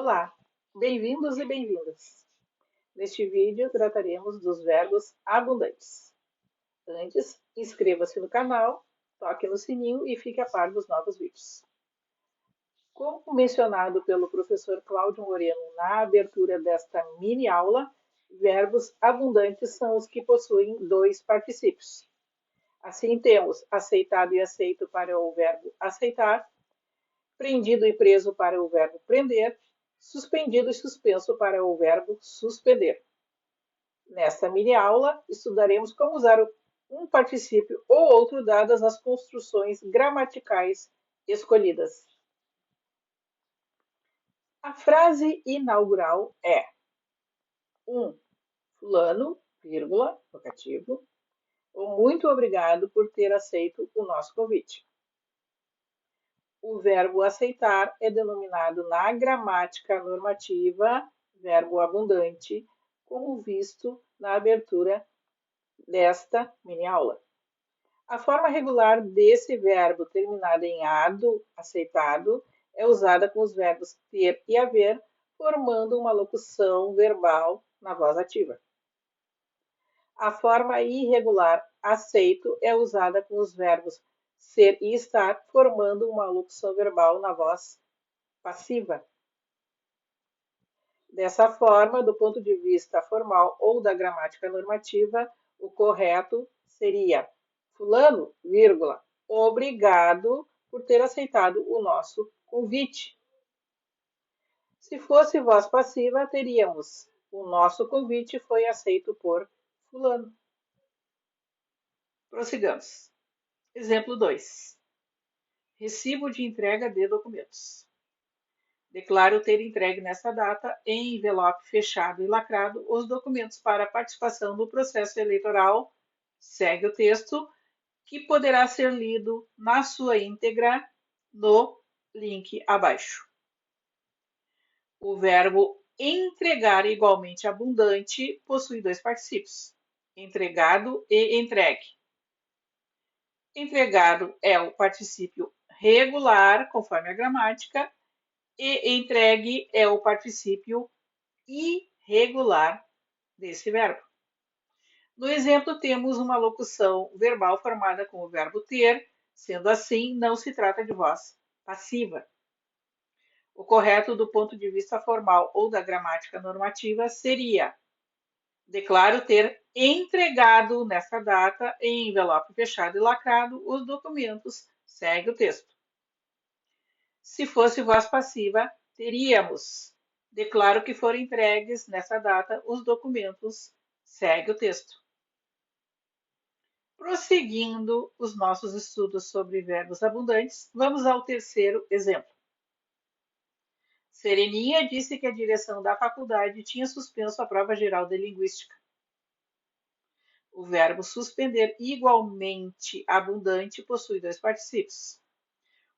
Olá, bem-vindos e bem-vindas. Neste vídeo trataremos dos verbos abundantes. Antes, inscreva-se no canal, toque no sininho e fique a par dos novos vídeos. Como mencionado pelo professor Cláudio Moreno na abertura desta mini aula, verbos abundantes são os que possuem dois particípios. Assim, temos aceitado e aceito para o verbo aceitar, prendido e preso para o verbo prender, suspendido e suspenso para o verbo suspender. Nesta mini aula, estudaremos como usar um particípio ou outro dadas as construções gramaticais escolhidas. A frase inaugural é: fulano, vírgula, vocativo, muito obrigado por ter aceito o nosso convite. O verbo aceitar é denominado na gramática normativa verbo abundante, como visto na abertura desta mini-aula. A forma regular desse verbo, terminada em ado, aceitado, é usada com os verbos ter e haver, formando uma locução verbal na voz ativa. A forma irregular aceito é usada com os verbos ser e estar, formando uma locução verbal na voz passiva. Dessa forma, do ponto de vista formal ou da gramática normativa, o correto seria: fulano, vírgula, obrigado por ter aceitado o nosso convite. Se fosse voz passiva, teríamos: o nosso convite foi aceito por fulano. Prossigamos. Exemplo 2. Recibo de entrega de documentos. Declaro ter entregue nesta data, em envelope fechado e lacrado, os documentos para participação no processo eleitoral. Segue o texto, que poderá ser lido na sua íntegra no link abaixo. O verbo entregar igualmente abundante possui dois particípios: entregado e entregue. Entregado é o particípio regular, conforme a gramática, e entregue é o particípio irregular desse verbo. No exemplo, temos uma locução verbal formada com o verbo ter, sendo assim, não se trata de voz passiva. O correto do ponto de vista formal ou da gramática normativa seria: declaro ter entregado nesta data, em envelope fechado e lacrado, os documentos. Segue o texto. Se fosse voz passiva, teríamos: declaro que foram entregues nessa data os documentos. Segue o texto. Prosseguindo os nossos estudos sobre verbos abundantes, vamos ao terceiro exemplo. Sereninha disse que a direção da faculdade tinha suspenso a prova geral de linguística. O verbo suspender, igualmente abundante, possui dois particípios: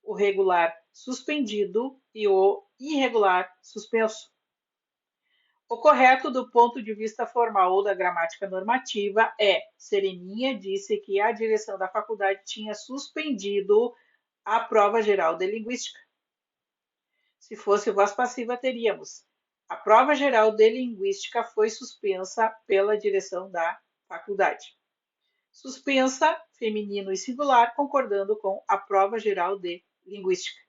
o regular suspendido e o irregular suspenso. O correto do ponto de vista formal ou da gramática normativa é: Sereninha disse que a direção da faculdade tinha suspendido a prova geral de linguística. Se fosse voz passiva, teríamos: a prova geral de linguística foi suspensa pela direção da faculdade. Suspensa, feminino e singular, concordando com a prova geral de linguística.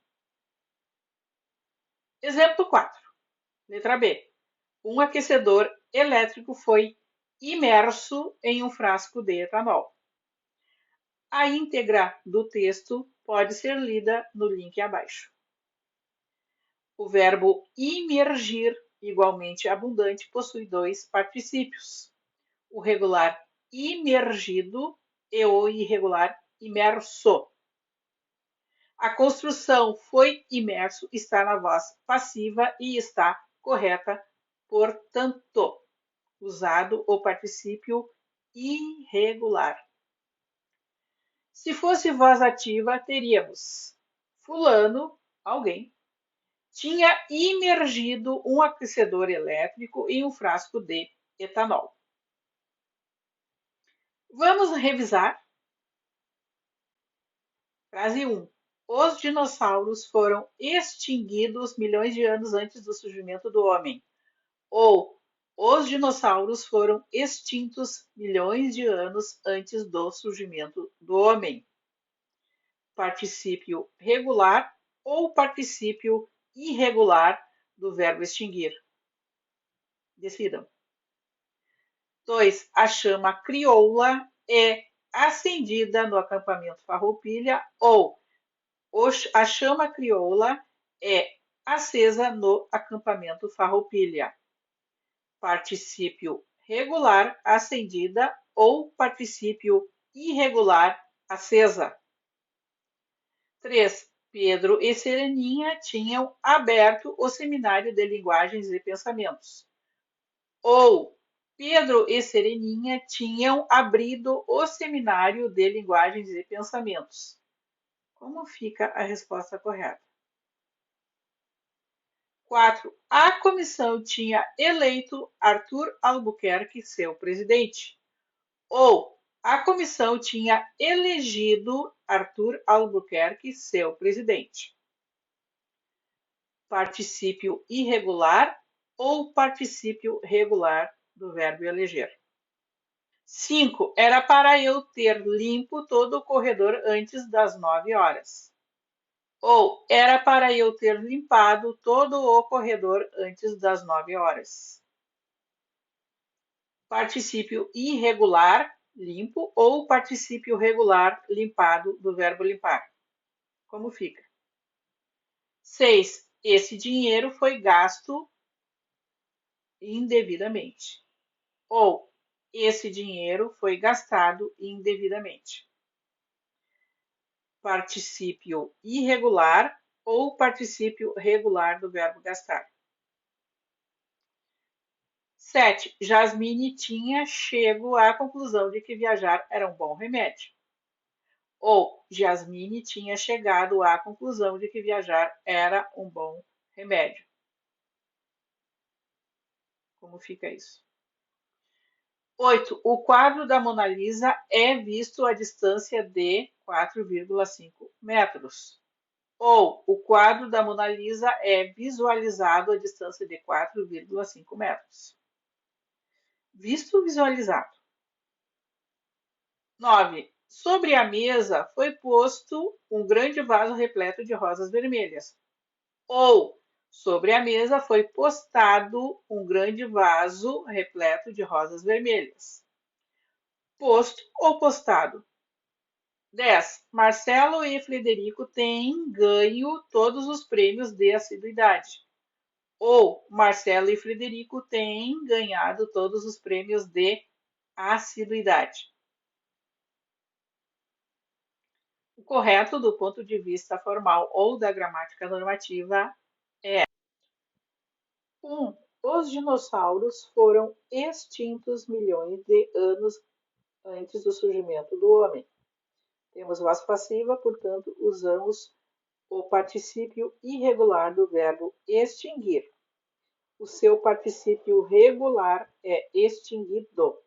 Exemplo 4. Letra B. Um aquecedor elétrico foi imerso em um frasco de etanol. A íntegra do texto pode ser lida no link abaixo. O verbo imergir, igualmente abundante, possui dois particípios: o regular imergido e o irregular imerso. A construção foi imerso está na voz passiva e está correta, portanto, usado o particípio irregular. Se fosse voz ativa, teríamos: fulano, alguém, tinha imergido um aquecedor elétrico em um frasco de etanol. Vamos revisar. Frase 1. Os dinossauros foram extinguidos milhões de anos antes do surgimento do homem. Ou os dinossauros foram extintos milhões de anos antes do surgimento do homem. Particípio regular ou particípio irregular do verbo extinguir. Decidam. 2. A chama crioula é acendida no acampamento Farroupilha ou a chama crioula é acesa no acampamento Farroupilha. Particípio regular acendida ou particípio irregular acesa. 3. Pedro e Sereninha tinham aberto o seminário de linguagens e pensamentos. Ou Pedro e Sereninha tinham abrido o seminário de linguagens e pensamentos. Como fica a resposta correta? 4. A comissão tinha eleito Arthur Albuquerque seu presidente. Ou a comissão tinha elegido Arthur Albuquerque seu presidente. Particípio irregular ou particípio regular do verbo eleger. 5. Era para eu ter limpo todo o corredor antes das 9 horas. Ou era para eu ter limpado todo o corredor antes das 9 horas. Particípio irregular, limpo, ou particípio regular, limpado, do verbo limpar. Como fica? 6. Esse dinheiro foi gasto indevidamente. Ou esse dinheiro foi gastado indevidamente. Particípio irregular ou particípio regular do verbo gastar. 7. Jasmine tinha chego à conclusão de que viajar era um bom remédio. Ou Jasmine tinha chegado à conclusão de que viajar era um bom remédio. Como fica isso? 8. O quadro da Mona Lisa é visto à distância de 4,5 metros. Ou o quadro da Mona Lisa é visualizado à distância de 4,5 metros. Visto ou visualizado? 9. Sobre a mesa foi posto um grande vaso repleto de rosas vermelhas. Ou sobre a mesa foi postado um grande vaso repleto de rosas vermelhas. Posto ou postado? 10. Marcelo e Frederico têm ganho todos os prêmios de assiduidade. Ou Marcelo e Frederico têm ganhado todos os prêmios de assiduidade. O correto, do ponto de vista formal ou da gramática normativa, é 1. Os dinossauros foram extintos milhões de anos antes do surgimento do homem. Temos voz passiva, portanto, usamos o particípio irregular do verbo extinguir. O seu particípio regular é extinguido.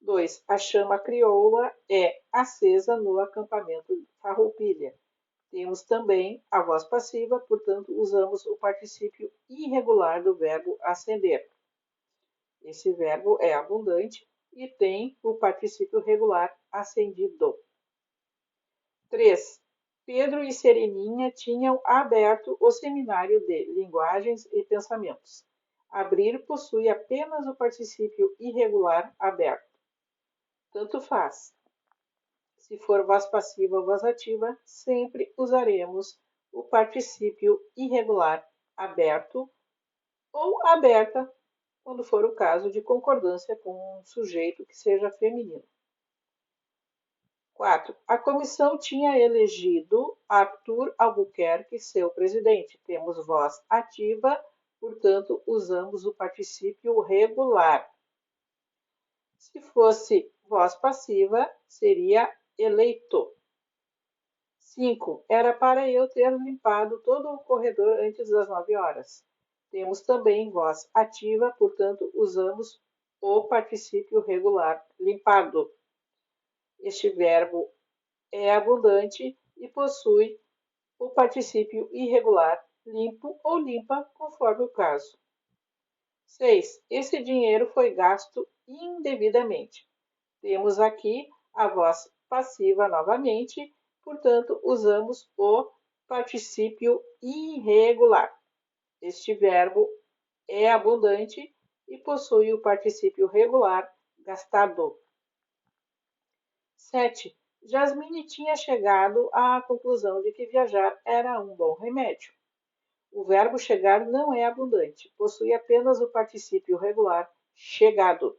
2. A chama crioula é acesa no acampamento Farroupilha. Temos também a voz passiva, portanto, usamos o particípio irregular do verbo acender. Esse verbo é abundante e tem o particípio regular acendido. 3. Pedro e Sereninha tinham aberto o seminário de linguagens e pensamentos. Abrir possui apenas o particípio irregular aberto. Tanto faz. Se for voz passiva ou voz ativa, sempre usaremos o particípio irregular aberto ou aberta, quando for o caso de concordância com um sujeito que seja feminino. 4. A comissão tinha elegido Arthur Albuquerque seu presidente. Temos voz ativa, portanto, usamos o particípio regular. Se fosse voz passiva, seria eleito. 5. Era para eu ter limpado todo o corredor antes das 9 horas. Temos também voz ativa, portanto, usamos o particípio regular limpado. Este verbo é abundante e possui o particípio irregular limpo ou limpa, conforme o caso. 6. Esse dinheiro foi gasto indevidamente. Temos aqui a voz passiva novamente, portanto, usamos o particípio irregular. Este verbo é abundante e possui o particípio regular gastado. 7. Jasmine tinha chegado à conclusão de que viajar era um bom remédio. O verbo chegar não é abundante, possui apenas o particípio regular chegado.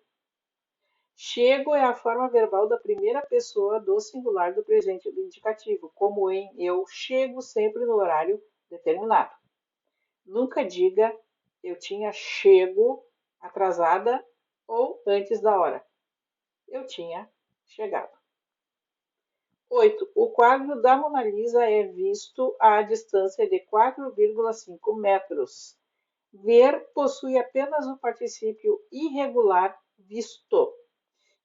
Chego é a forma verbal da primeira pessoa do singular do presente do indicativo, como em eu chego sempre no horário determinado. Nunca diga eu tinha chego atrasada ou antes da hora. Eu tinha chegado. 8. O quadro da Mona Lisa é visto à distância de 4,5 metros. Ver possui apenas o particípio irregular visto.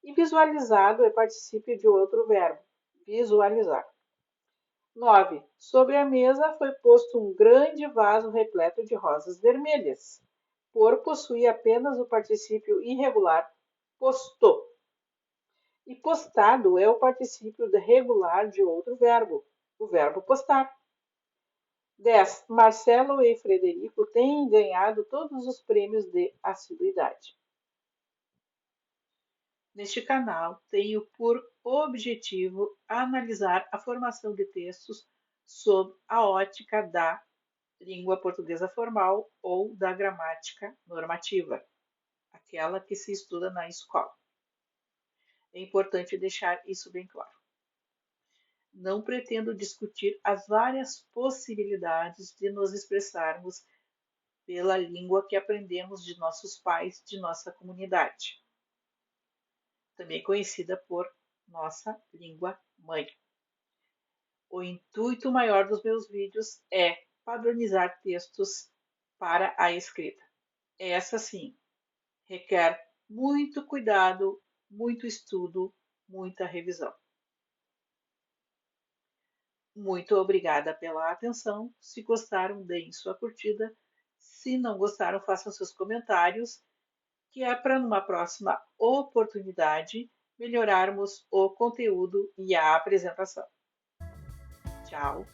E visualizado é particípio de outro verbo, visualizar. 9. Sobre a mesa foi posto um grande vaso repleto de rosas vermelhas. Por possui apenas o particípio irregular posto. E postado é o particípio regular de outro verbo, o verbo postar. 10. Marcelo e Frederico têm ganhado todos os prêmios de assiduidade. Neste canal, tenho por objetivo analisar a formação de textos sob a ótica da língua portuguesa formal ou da gramática normativa, aquela que se estuda na escola. É importante deixar isso bem claro. Não pretendo discutir as várias possibilidades de nos expressarmos pela língua que aprendemos de nossos pais, de nossa comunidade, também conhecida por nossa língua mãe. O intuito maior dos meus vídeos é padronizar textos para a escrita. Essa sim requer muito cuidado, muito estudo, muita revisão. Muito obrigada pela atenção. Se gostaram, deem sua curtida. Se não gostaram, façam seus comentários, que é para numa próxima oportunidade melhorarmos o conteúdo e a apresentação. Tchau!